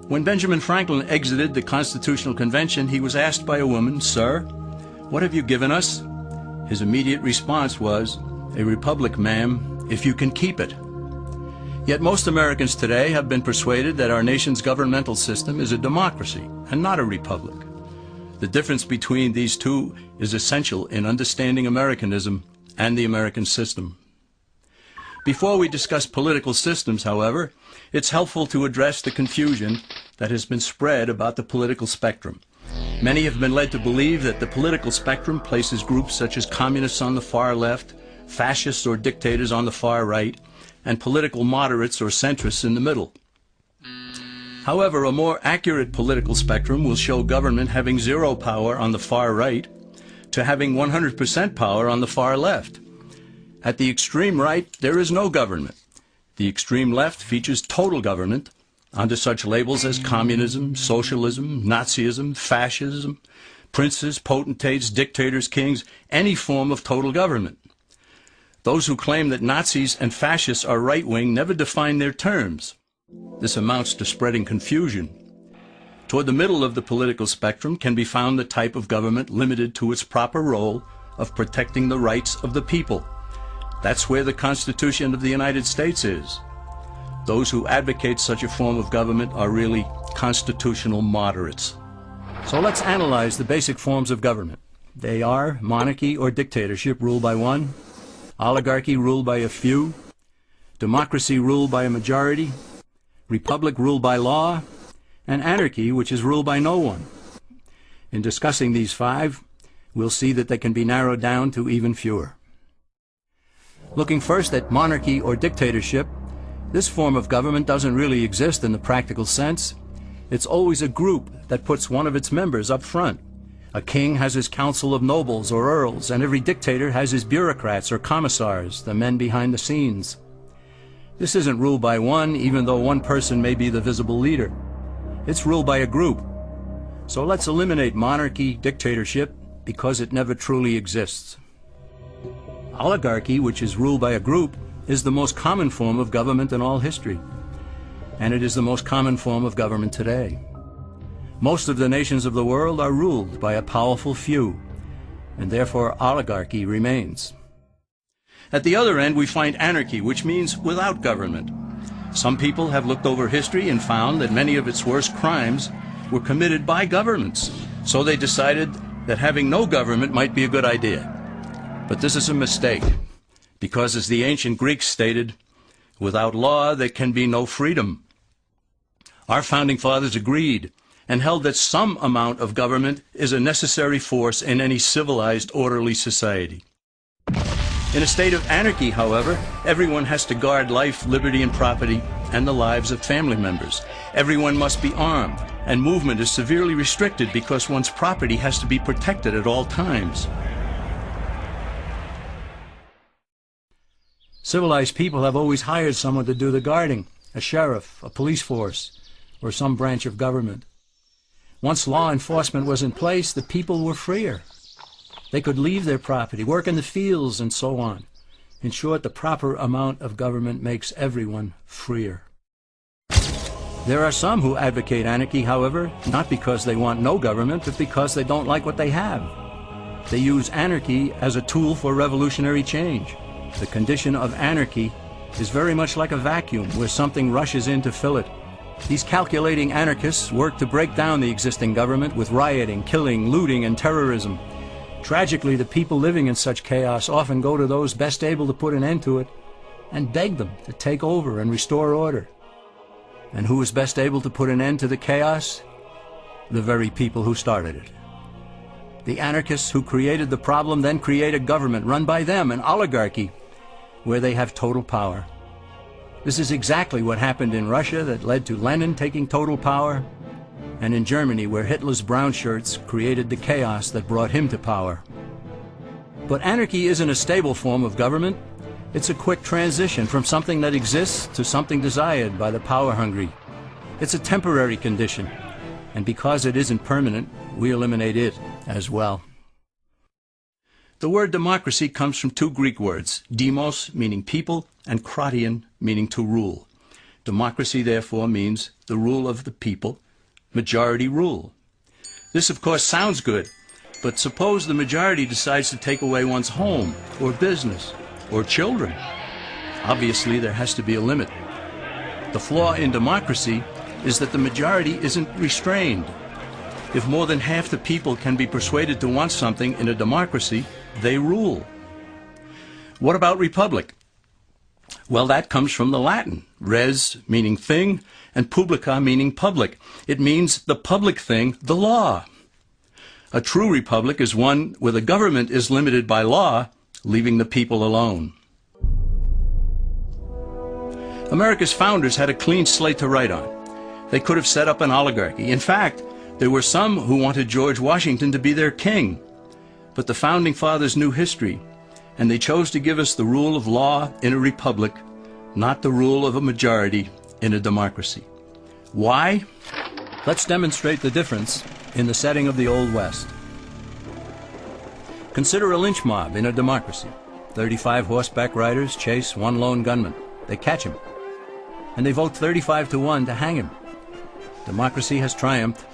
When Benjamin Franklin exited the Constitutional Convention, he was asked by a woman, "Sir, what have you given us?" His immediate response was, "A republic, ma'am, if you can keep it." Yet most Americans today have been persuaded that our nation's governmental system is a democracy and not a republic. The difference between these two is essential in understanding Americanism and the American system. Before we discuss political systems, however, it's helpful to address the confusion that has been spread about the political spectrum. Many have been led to believe that the political spectrum places groups such as communists on the far left, fascists or dictators on the far right, and political moderates or centrists in the middle. However, a more accurate political spectrum will show government having zero power on the far right to having 100% power on the far left. At the extreme right, there is no government. The extreme left features total government under such labels as communism, socialism, Nazism, fascism, princes, potentates, dictators, kings, any form of total government. Those who claim that Nazis and fascists are right-wing never define their terms. This amounts to spreading confusion. Toward the middle of the political spectrum can be found the type of government limited to its proper role of protecting the rights of the people. That's where the Constitution of the United States is. Those who advocate such a form of government are really constitutional moderates. So let's analyze the basic forms of government. They are monarchy or dictatorship ruled by one, oligarchy ruled by a few, democracy ruled by a majority, republic ruled by law, and anarchy, which is ruled by no one. In discussing these five, we'll see that they can be narrowed down to even fewer. Looking first at monarchy or dictatorship, this form of government doesn't really exist in the practical sense. It's always a group that puts one of its members up front. A king has his council of nobles or earls, and every dictator has his bureaucrats or commissars, the men behind the scenes. This isn't ruled by one, even though one person may be the visible leader. It's ruled by a group. So let's eliminate monarchy, dictatorship, because it never truly exists. Oligarchy, which is ruled by a group, is the most common form of government in all history. And it is the most common form of government today. Most of the nations of the world are ruled by a powerful few, and therefore oligarchy remains. At the other end, we find anarchy, which means without government. Some people have looked over history and found that many of its worst crimes were committed by governments, so they decided that having no government might be a good idea. But this is a mistake, because as the ancient Greeks stated, without law there can be no freedom. Our founding fathers agreed and held that some amount of government is a necessary force in any civilized, orderly society. In a state of anarchy, however, everyone has to guard life, liberty, and property, and the lives of family members. Everyone must be armed, and movement is severely restricted because one's property has to be protected at all times. Civilized people have always hired someone to do the guarding, a sheriff, a police force, or some branch of government. Once law enforcement was in place, the people were freer. They could leave their property, work in the fields, and so on. In short, the proper amount of government makes everyone freer. There are some who advocate anarchy, however, not because they want no government, but because they don't like what they have. They use anarchy as a tool for revolutionary change. The condition of anarchy is very much like a vacuum where something rushes in to fill it. These calculating anarchists work to break down the existing government with rioting, killing, looting, and terrorism. Tragically, the people living in such chaos often go to those best able to put an end to it and beg them to take over and restore order. And who is best able to put an end to the chaos? The very people who started it. The anarchists who created the problem then create a government run by them, an oligarchy, where they have total power. This is exactly what happened in Russia that led to Lenin taking total power, and in Germany where Hitler's brown shirts created the chaos that brought him to power. But anarchy isn't a stable form of government. It's a quick transition from something that exists to something desired by the power-hungry. It's a temporary condition, and because it isn't permanent, we eliminate it as well. The word democracy comes from two Greek words, demos, meaning people, and kratein, meaning to rule. Democracy, therefore, means the rule of the people, majority rule. This, of course, sounds good, but suppose the majority decides to take away one's home, or business, or children. Obviously, there has to be a limit. The flaw in democracy is that the majority isn't restrained. If more than half the people can be persuaded to want something in a democracy, they rule. What about republic? Well, that comes from the Latin, res meaning thing, and publica meaning public. It means the public thing, the law. A true republic is one where the government is limited by law, leaving the people alone. America's founders had a clean slate to write on. They could have set up an oligarchy. In fact, there were some who wanted George Washington to be their king. But the founding fathers knew history, and they chose to give us the rule of law in a republic, not the rule of a majority in a democracy. Why? Let's demonstrate the difference in the setting of the Old West. Consider a lynch mob in a democracy. 35 horseback riders chase one lone gunman. They catch him, and they vote 35-1 to hang him. Democracy has triumphed,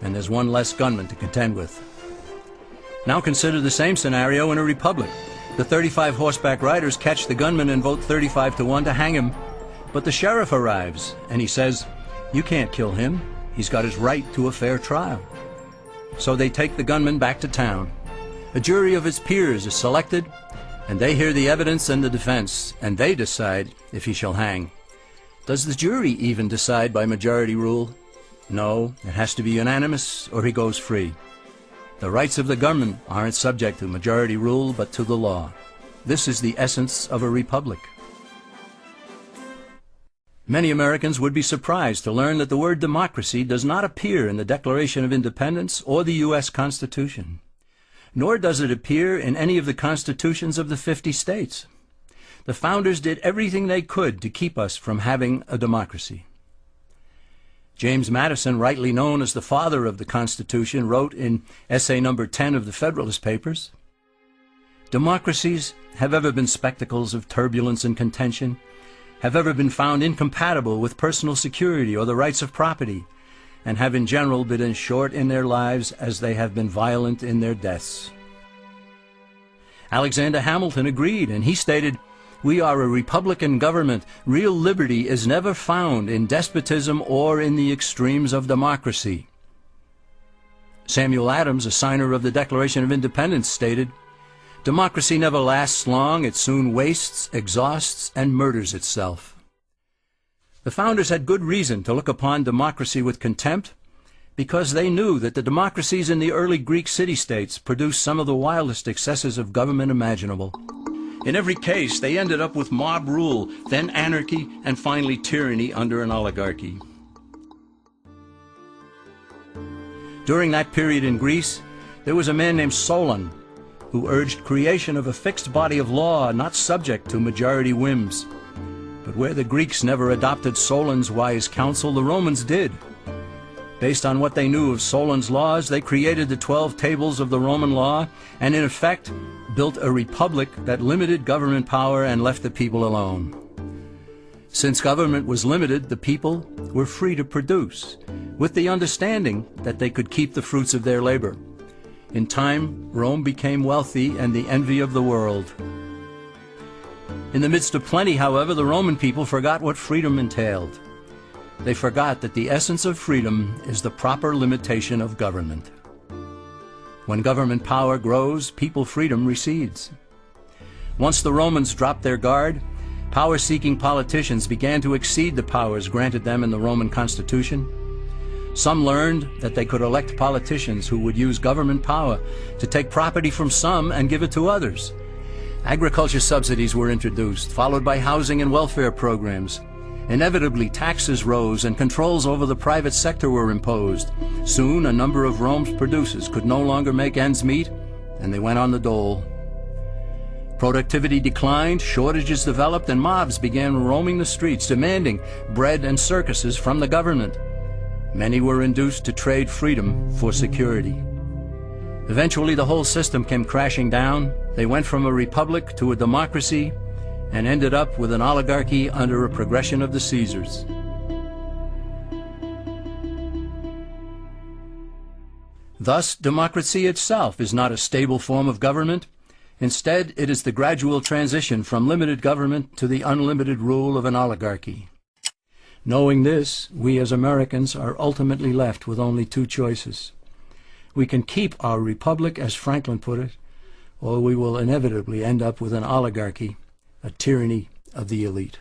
and there's one less gunman to contend with. Now consider the same scenario in a republic. The 35 horseback riders catch the gunman and vote 35-1 to hang him. But the sheriff arrives, and he says, "You can't kill him. He's got his right to a fair trial." So they take the gunman back to town. A jury of his peers is selected, and they hear the evidence and the defense, and they decide if he shall hang. Does the jury even decide by majority rule? No, it has to be unanimous, or he goes free. The rights of the government aren't subject to majority rule, but to the law. This is the essence of a republic. Many Americans would be surprised to learn that the word democracy does not appear in the Declaration of Independence or the U.S. Constitution, nor does it appear in any of the constitutions of the 50 states. The founders did everything they could to keep us from having a democracy. James Madison, rightly known as the father of the Constitution, wrote in essay number 10 of the Federalist Papers, "Democracies have ever been spectacles of turbulence and contention, have ever been found incompatible with personal security or the rights of property, and have in general been as short in their lives as they have been violent in their deaths." Alexander Hamilton agreed, and he stated, "We are a republican government. Real liberty is never found in despotism or in the extremes of democracy." Samuel Adams, a signer of the Declaration of Independence, stated, "Democracy never lasts long. It soon wastes, exhausts, and murders itself." The founders had good reason to look upon democracy with contempt, because they knew that the democracies in the early Greek city-states produced some of the wildest excesses of government imaginable. In every case, they ended up with mob rule, then anarchy, and finally tyranny under an oligarchy. During that period in Greece, there was a man named Solon, who urged creation of a fixed body of law not subject to majority whims. But where the Greeks never adopted Solon's wise counsel, the Romans did. Based on what they knew of Solon's laws, they created the 12 tables of the Roman law, and in effect built a republic that limited government power and left the people alone. Since government was limited, the people were free to produce, with the understanding that they could keep the fruits of their labor. In time, Rome became wealthy and the envy of the world. In the midst of plenty, however, the Roman people forgot what freedom entailed. They forgot that the essence of freedom is the proper limitation of government. When government power grows, people freedom recedes. Once the Romans dropped their guard, power-seeking politicians began to exceed the powers granted them in the Roman Constitution. Some learned that they could elect politicians who would use government power to take property from some and give it to others. Agriculture subsidies were introduced, followed by housing and welfare programs. Inevitably, taxes rose and controls over the private sector were imposed. Soon, a number of Rome's producers could no longer make ends meet, and they went on the dole. Productivity declined, shortages developed, and mobs began roaming the streets, demanding bread and circuses from the government. Many were induced to trade freedom for security. Eventually, the whole system came crashing down. They went from a republic to a democracy, and ended up with an oligarchy under a progression of the Caesars. Thus, democracy itself is not a stable form of government. Instead, it is the gradual transition from limited government to the unlimited rule of an oligarchy. Knowing this, we as Americans are ultimately left with only two choices. We can keep our republic, as Franklin put it, or we will inevitably end up with an oligarchy, a tyranny of the elite.